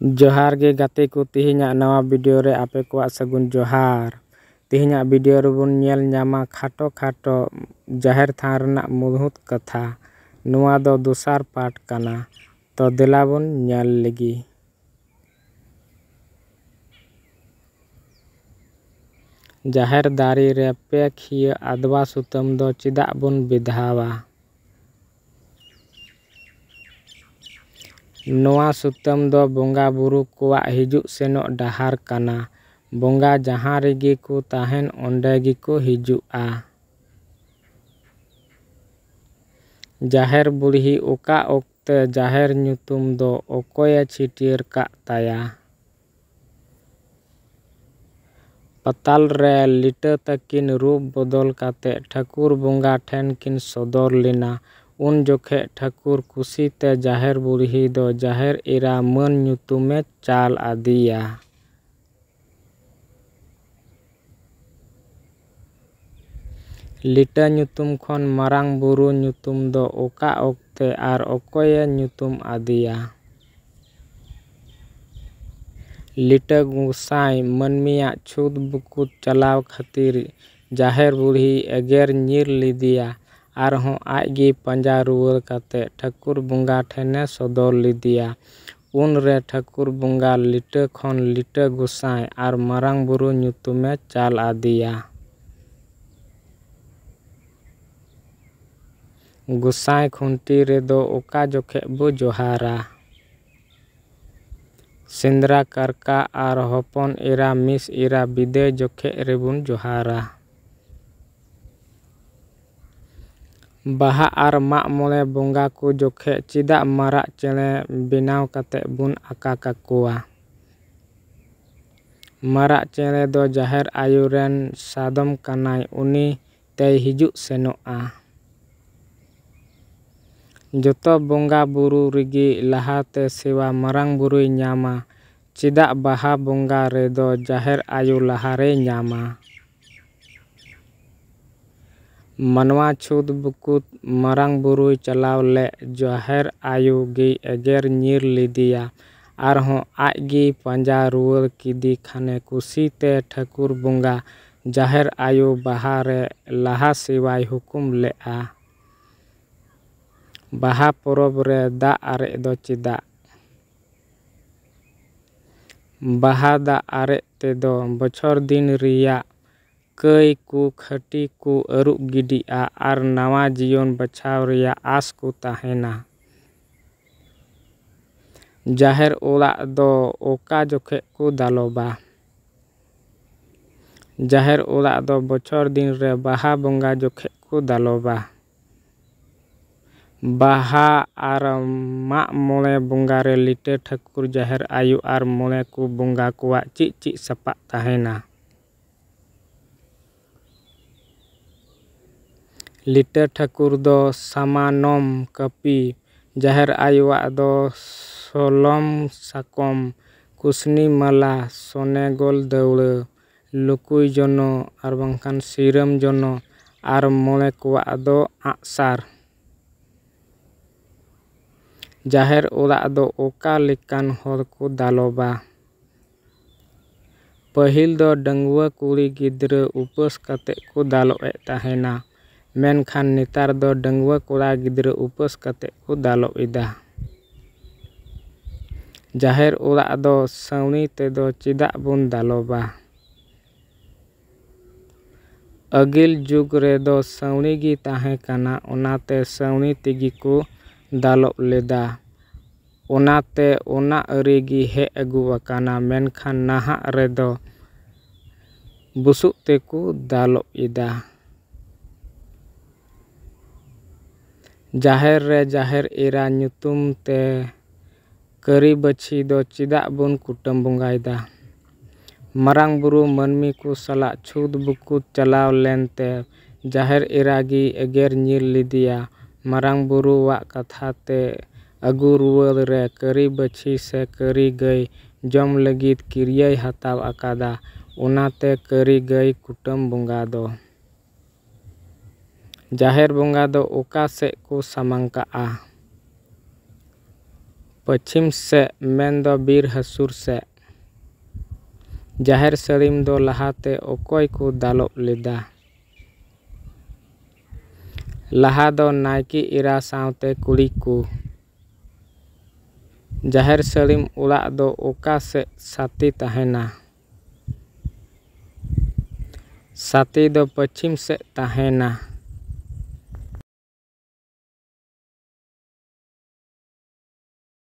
जोहार गे गाते को तिहिना नवा वीडियो रे आपे को सगुन जोहार। तिहिना वीडियो रे बन नेल ᱧᱟᱢᱟ खाटो खाटो जाहेर थान रना मुहुत कथा। नुआ दो दोसार पार्ट काना तो देला बन नेल लगी। जाहेर दारी रे पे खिया आदवा सुतम दो चिदा बन विधावा। नोआ सुतम दो बोंगा बुरु कोआ हिजुक सेनो डहार काना। बोंगा जहां रेगी को ताहेन ओंडे गी को हिजुआ। जाहेर बुढ़ी ओका ओक्ते जाहेर ᱧᱩᱛᱩᱢ दो ओकोये छिटियर का ताया। पताल रे लिटा तकिन रूप बदल काते ठाकुर बोंगा ठेन किन सदर लेना। उन जोखे ठाकुर कुसीते जाहेर बुढ़ी दो जाहेर एरा मन ᱧᱩᱛᱩᱢে चाल आदिया। लिटा ᱧᱩᱛᱩᱢ खन मारांग बुरु ᱧᱩᱛᱩᱢ दो ओका ओक्ते आर ओकोये ᱧᱩᱛᱩᱢ आदिया। लिटा गुसाई मनमिया छुद बुकुत चलाव खातिर जाहेर बुढ़ी एगेर ᱧᱤᱨ लिदिया। आरहों आगे पंजा रुवर काते ठाकुर बोंगा ठेने सदर लिदिया। उन रे ठाकुर बोंगा लिटा खन लिटा गुसाई आर मारांग बुरु ᱧᱩᱛᱩᱢে चाल आदिया। गुसाई खुंटी रे दो ओका जोखे बो जोहारा। सिंद्रा करका आर हपन एरा मिस एरा बिदे जोखे रेबुन जोहारा। बाहा आर मा मोले बोंगा को जोखे चिदा मारा चेणे बेनाव काते बुन आका काकुआ। मारा चेणे दो जाहेर आयुरेन सादम कानाय उनी ते हिजुक सेनोआ। जोतो बोंगा बुरु रिगी लहाते सेवा मारांग बुरुई ᱧᱟᱢᱟ चिदा बाहा बोंगा रे दो जाहेर आयु लहारे ᱧᱟᱢᱟ। मनवा छुद बुकुत मारांग बुरुई चलाव ले जाहेर आयु गी एगेर ᱧᱤᱨ लिदिया। आरहों आगे पंजा रुवर किदी खाने कुसीते ठाकुर बोंगा जाहेर आयु बाहा रे लहा सेवाय हुकुम लेआ। बाहा परब रे दा आरे दो चिदा। बाहा दा आरे ते दो बछर दिन रिया कई को खटी को अरुब गिडिया आर नवा जीवन बचाव रिया आस को ताहेना। जाहेर ओला दो ओका जोखे को दालोबा। जाहेर ओला दो बछर दिन रे बाहा बोंगा जोखे को दालोबा। बाहा आर मा मोले बोंगा रे लिटा ठाकुर जाहेर आयु आर मोले को बोंगा कोआ चिची सपा ताहेना। लिटा ठाकुर दो सामानम कपी जाहेर आयुआ दो सोलम साकम कुसनी माला सोनेगोल दौड़ लुकुई जनो आर बांखान सिरम जनो आर मोले कोआ दो आसार। जाहेर ओला दो ओका लेकान हर को दालोबा। पहिल दो डंगुआ कुड़ी गिद्रा उपास काते को दालोए ताहेना। मेनखान नेतार दो डंगुआ कोड़ा गिद्रा उपास काते को दालो इदा। जाहेर ओला दो सवनी ते दो चिदा बुन दालोबा। अगिल जुग रे दो सवनी गी ताहे काना ओनाते सवनी तिगी को दालो लेदा। ओनाते ओना अरिगी हे अगु वकाना मेनखान नाहा रे दो बुसुक ते को दालो इदा। जाहेर रे जाहेर एरा ᱧᱩᱛᱩᱢ ते करी बछी दो चिदा बुन कुटम बोंगायदा। मारांग बुरु मनमी को सला छुद बुकुत चलाव लेनते जाहेर एरागी एगेर ᱧिर लिदिया। मारांग बुरु वा कथा ते अगु रुवर रे करी बछी से करी गई जम लगित किरिय हताव आकादा। ओनाते करी गई कुटम बोंगा दो। जाहेर बोंगा दो ओका से को समांका आ। पश्चिम सेद मेनदो बीर हासुर सेद। जाहेर साड़िम दो लहाते अकोय को दालोब लेदा। लहा दो नायकी इरा सावते कुड़ी को। जाहेर साड़िम उड़ाग दो ओका सेद साथी तहेना। साथी दो पश्चिम सेद तहेना।